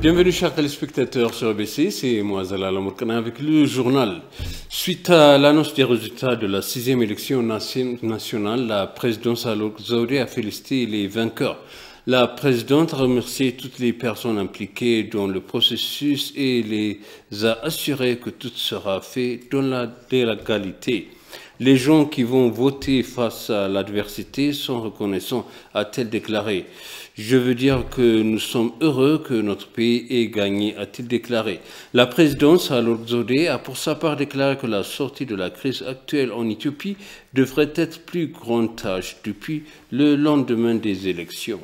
Bienvenue chers téléspectateurs sur ABC, c'est moi Zala Lamourkana avec le journal. Suite à l'annonce des résultats de la 6e élection nationale, la présidente Salou Zaoude a félicité les vainqueurs. La présidente a remercié toutes les personnes impliquées dans le processus et les a assuré que tout sera fait dans la légalité. Les gens qui vont voter face à l'adversité sont reconnaissants, a-t-elle déclaré. Je veux dire que nous sommes heureux que notre pays ait gagné, a-t-il déclaré. La présidente Salou Zaoude a pour sa part déclaré que la sortie de la crise actuelle en Éthiopie devrait être plus grande tâche depuis le lendemain des élections.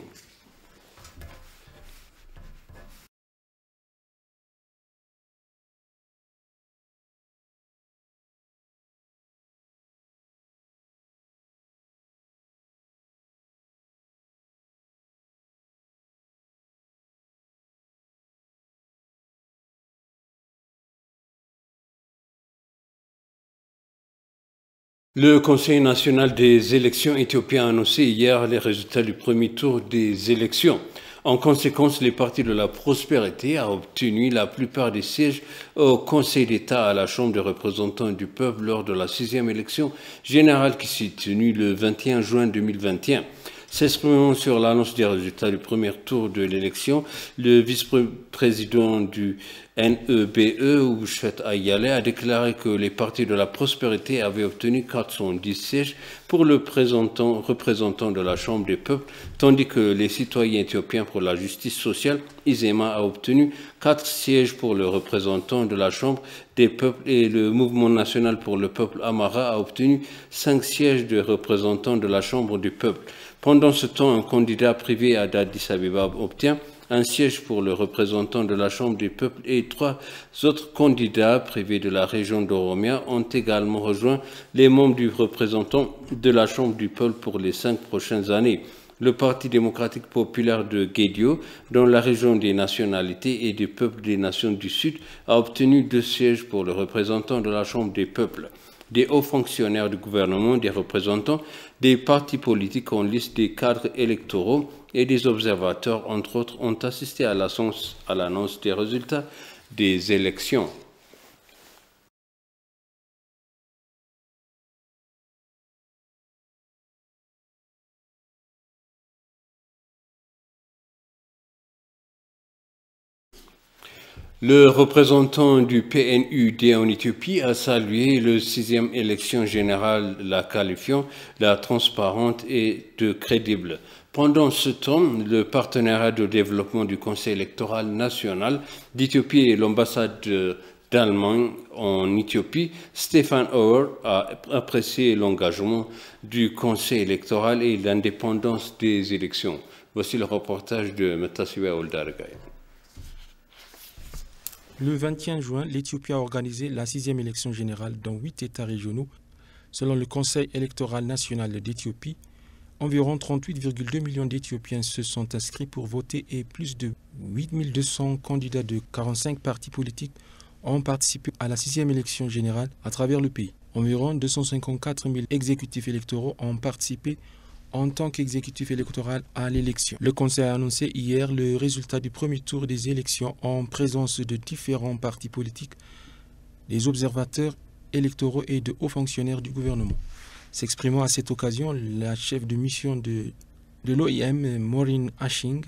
Le Conseil national des élections éthiopien a annoncé hier les résultats du premier tour des élections. En conséquence, les partis de la prospérité ont obtenu la plupart des sièges au Conseil d'État à la Chambre des représentants du peuple lors de la 6e élection générale qui s'est tenue le 21 juin 2021. S'exprimant sur l'annonce des résultats du premier tour de l'élection, le vice-président du NEBE, Oubouchfet Ayale, a déclaré que les partis de la prospérité avaient obtenu 410 sièges pour le représentant de la Chambre des peuples, tandis que les citoyens éthiopiens pour la justice sociale, ISEMA, a obtenu 4 sièges pour le représentant de la Chambre des peuples et le Mouvement national pour le peuple Amara a obtenu 5 sièges de représentants de la Chambre du peuple. Pendant ce temps, un candidat privé à Addis Abeba obtient un siège pour le représentant de la Chambre du peuple et 3 autres candidats privés de la région d'Oromia ont également rejoint les membres du représentant de la Chambre du peuple pour les 5 prochaines années. Le Parti démocratique populaire de Gédio, dans la région des nationalités et des peuples des nations du Sud, a obtenu 2 sièges pour le représentant de la Chambre des peuples. Des hauts fonctionnaires du gouvernement, des représentants des partis politiques en liste, des cadres électoraux et des observateurs, entre autres, ont assisté à l'annonce des résultats des élections. Le représentant du PNUD en Éthiopie a salué la 6e élection générale, la qualifiant de transparente et de crédible. Pendant ce temps, le partenariat de développement du Conseil électoral national d'Éthiopie et l'ambassade d'Allemagne en Éthiopie, Stefan Auer, a apprécié l'engagement du Conseil électoral et l'indépendance des élections. Voici le reportage de Metasiwa Oldargay. Le 21 juin, l'Éthiopie a organisé la 6e élection générale dans 8 États régionaux. Selon le Conseil électoral national d'Éthiopie, environ 38,2 millions d'Éthiopiens se sont inscrits pour voter et plus de 8200 candidats de 45 partis politiques ont participé à la 6e élection générale à travers le pays. Environ 254 000 exécutifs électoraux ont participé en tant qu'exécutif électoral à l'élection. Le Conseil a annoncé hier le résultat du premier tour des élections en présence de différents partis politiques, des observateurs électoraux et de hauts fonctionnaires du gouvernement. S'exprimant à cette occasion, la chef de mission de l'OIM, Maureen Ashing,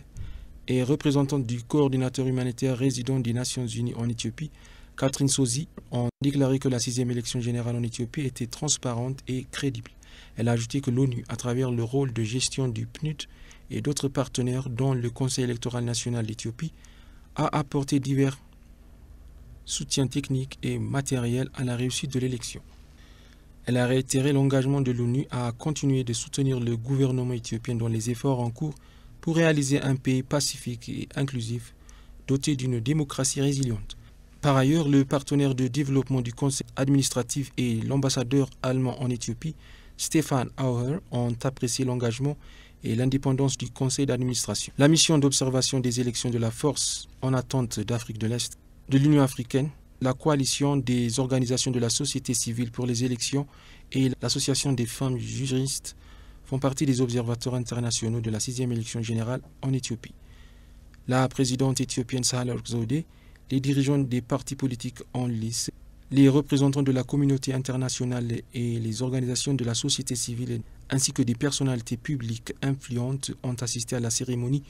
et représentante du coordinateur humanitaire résident des Nations Unies en Éthiopie, Catherine Sozi, ont déclaré que la 6e élection générale en Éthiopie était transparente et crédible. Elle a ajouté que l'ONU, à travers le rôle de gestion du PNUD et d'autres partenaires, dont le Conseil électoral national d'Éthiopie, a apporté divers soutiens techniques et matériels à la réussite de l'élection. Elle a réitéré l'engagement de l'ONU à continuer de soutenir le gouvernement éthiopien dans les efforts en cours pour réaliser un pays pacifique et inclusif, doté d'une démocratie résiliente. Par ailleurs, le partenaire de développement du conseil administratif et l'ambassadeur allemand en Éthiopie, Stefan Auer, ont apprécié l'engagement et l'indépendance du conseil d'administration. La mission d'observation des élections de la force en attente d'Afrique de l'Est, de l'Union africaine, la coalition des organisations de la société civile pour les élections et l'association des femmes juristes font partie des observateurs internationaux de la 6e élection générale en Éthiopie. La présidente éthiopienne Sahle-Work Zewde, les dirigeants des partis politiques en lice, les représentants de la communauté internationale et les organisations de la société civile, ainsi que des personnalités publiques influentes ont assisté à la cérémonie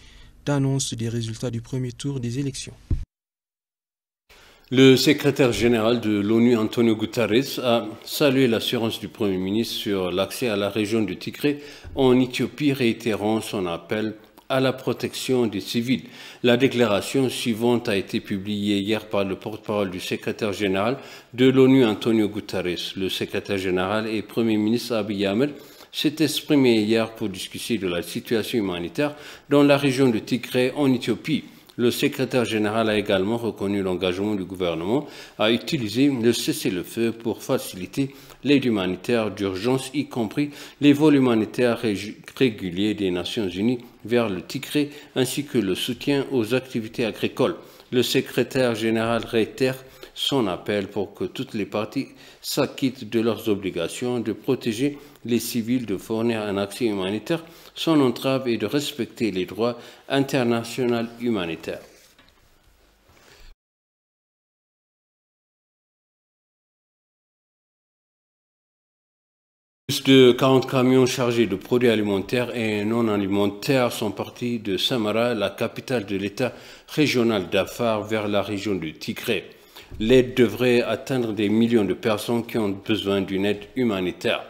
d'annonce des résultats du premier tour des élections. Le secrétaire général de l'ONU, Antonio Guterres, a salué l'assurance du Premier ministre sur l'accès à la région du Tigré en Éthiopie, réitérant son appel à la protection des civils. La déclaration suivante a été publiée hier par le porte-parole du secrétaire général de l'ONU, Antonio Guterres. Le secrétaire général et Premier ministre Abiy Ahmed s'est exprimé hier pour discuter de la situation humanitaire dans la région du Tigré en Éthiopie. Le secrétaire général a également reconnu l'engagement du gouvernement à utiliser le cessez-le-feu pour faciliter l'aide humanitaire d'urgence, y compris les vols humanitaires réguliers des Nations Unies vers le Tigré, ainsi que le soutien aux activités agricoles. Le secrétaire général réitère son appel pour que toutes les parties s'acquittent de leurs obligations de protéger les civils, de fournir un accès humanitaire sans entrave et de respecter les droits internationaux humanitaires. Plus de 40 camions chargés de produits alimentaires et non alimentaires sont partis de Samara, la capitale de l'État régional d'Afar, vers la région du Tigré. L'aide devrait atteindre des millions de personnes qui ont besoin d'une aide humanitaire.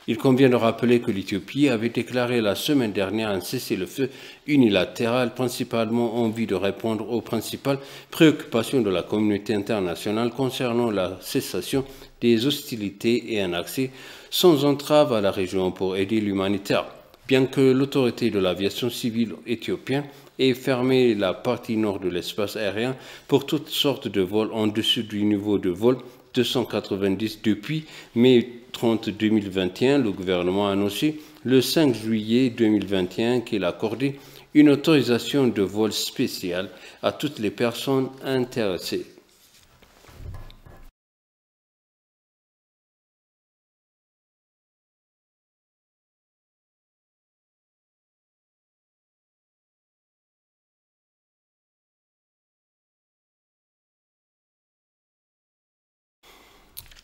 Il convient de rappeler que l'Éthiopie avait déclaré la semaine dernière un cessez-le-feu unilatéral, principalement en vue de répondre aux principales préoccupations de la communauté internationale concernant la cessation des hostilités et un accès sans entrave à la région pour aider l'humanitaire. Bien que l'autorité de l'aviation civile éthiopienne ait fermé la partie nord de l'espace aérien pour toutes sortes de vols en dessous du niveau de vol 290 depuis mai 30 2021, le gouvernement a annoncé le 5 juillet 2021 qu'il accordait une autorisation de vol spéciale à toutes les personnes intéressées.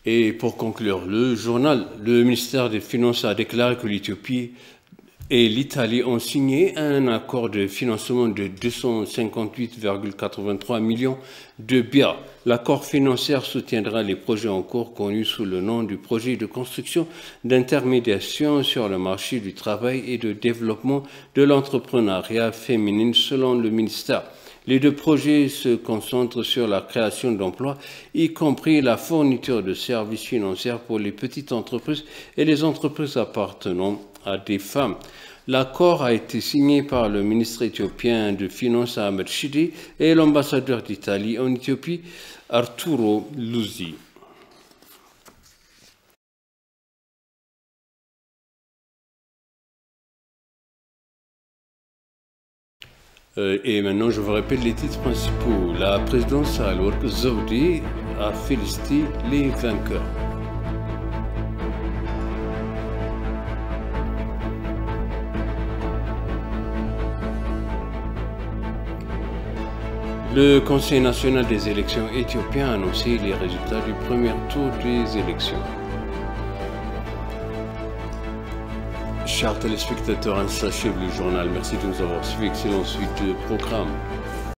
Et pour conclure le journal, le ministère des Finances a déclaré que l'Éthiopie et l'Italie ont signé un accord de financement de 258,83 millions de birrs. L'accord financier soutiendra les projets en cours connus sous le nom du projet de construction d'intermédiation sur le marché du travail et de développement de l'entrepreneuriat féminin selon le ministère. Les deux projets se concentrent sur la création d'emplois, y compris la fourniture de services financiers pour les petites entreprises et les entreprises appartenant à des femmes. L'accord a été signé par le ministre éthiopien de Finances Ahmed Shide et l'ambassadeur d'Italie en Éthiopie, Arturo Luzzi. Et maintenant, je vous rappelle les titres principaux. La présidente Sahle-Work Zewde a félicité les vainqueurs. Le Conseil national des élections éthiopien a annoncé les résultats du premier tour des élections. Chers téléspectateurs, ainsi s'achève le journal. Merci de nous avoir suivis. Excellente suite de programme.